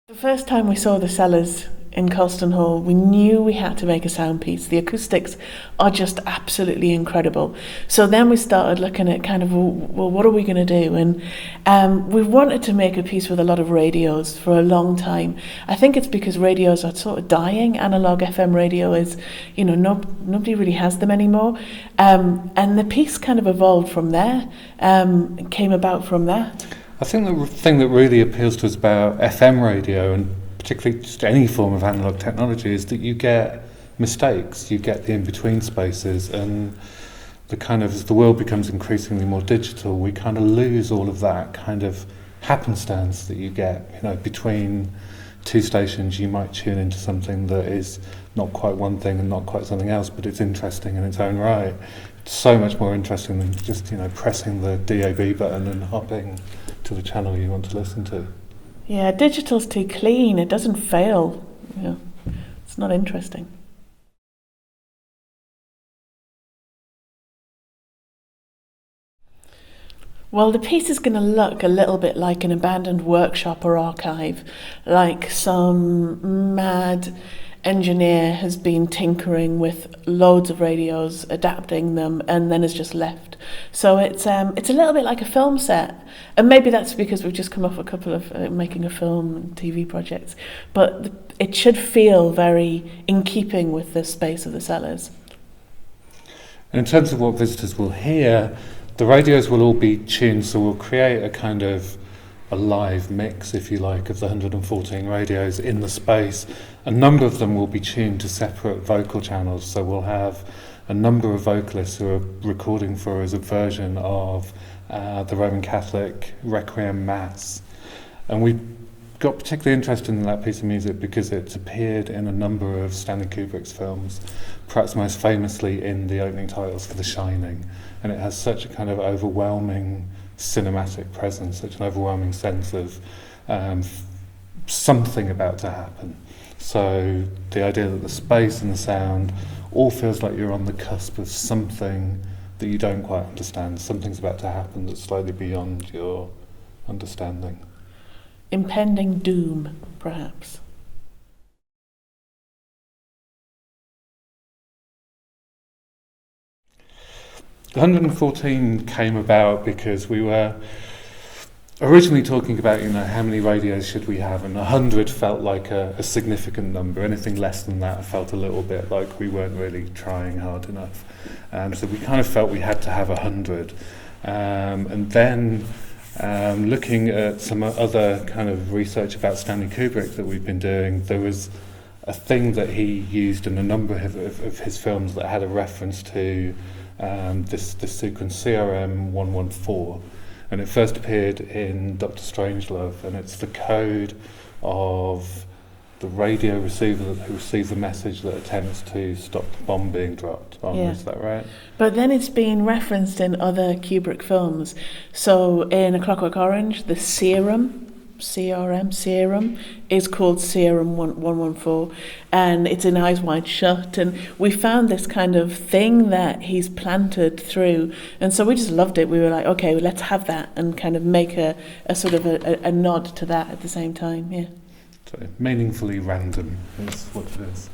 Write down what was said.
The first time we saw the cellars in Colston Hall, we knew we had to make a sound piece. The acoustics are just absolutely incredible. So then we started looking at kind of, well, what are we going to do? And we wanted to make a piece with a lot of radios for a long time. I think it's because radios are sort of dying. Analogue FM radio is, nobody really has them anymore. And the piece kind of evolved from there, came about from that. I think the thing that really appeals to us about FM radio, and particularly just any form of analogue technology, is that you get mistakes, you get the in-between spaces, and as the world becomes increasingly more digital, we kind of lose all of that kind of happenstance that you get. Between two stations, you might tune into something that is not quite one thing and not quite something else, but it's interesting in its own right. It's so much more interesting than just pressing the DAB button and hopping to the channel you want to listen to. Yeah, digital's too clean. It doesn't fail. It's not interesting. Well, the piece is going to look a little bit like an abandoned workshop or archive, like some mad engineer has been tinkering with loads of radios, adapting them, and then has just left. So it's a little bit like a film set, and maybe that's because we've just come off a couple of making a film and TV projects, but it should feel very in keeping with the space of the cellars. And in terms of what visitors will hear, the radios will all be tuned, so we'll create a kind of a live mix, if you like, of the 114 radios in the space. A number of them will be tuned to separate vocal channels, so we'll have a number of vocalists who are recording for us a version of the Roman Catholic Requiem Mass. And we got particularly interested in that piece of music because it's appeared in a number of Stanley Kubrick's films, perhaps most famously in the opening titles for The Shining. And it has such a kind of overwhelming cinematic presence, such an overwhelming sense of something about to happen. So the idea that the space and the sound all feels like you're on the cusp of something that you don't quite understand. Something's about to happen that's slightly beyond your understanding. Impending doom, perhaps. The 114 came about because we were originally talking about, how many radios should we have, and 100 felt like a significant number. Anything less than that felt a little bit like we weren't really trying hard enough. So we kind of felt we had to have 100. And then looking at some other kind of research about Stanley Kubrick that we've been doing, there was a thing that he used in a number of his films that had a reference to this sequence CRM 114, and it first appeared in Dr. Strangelove, and it's the code of the radio receiver that receives a message that attempts to stop the bomb being dropped on. Yeah. Is that right? But then it's been referenced in other Kubrick films. So in A Clockwork Orange, the serum is called Serum 114, and it's in Eyes Wide Shut, and we found this kind of thing that he's planted through, and so we just loved it. We were like, okay, well, let's have that and kind of make a sort of a nod to that at the same time. Yeah. So meaningfully random is what it is.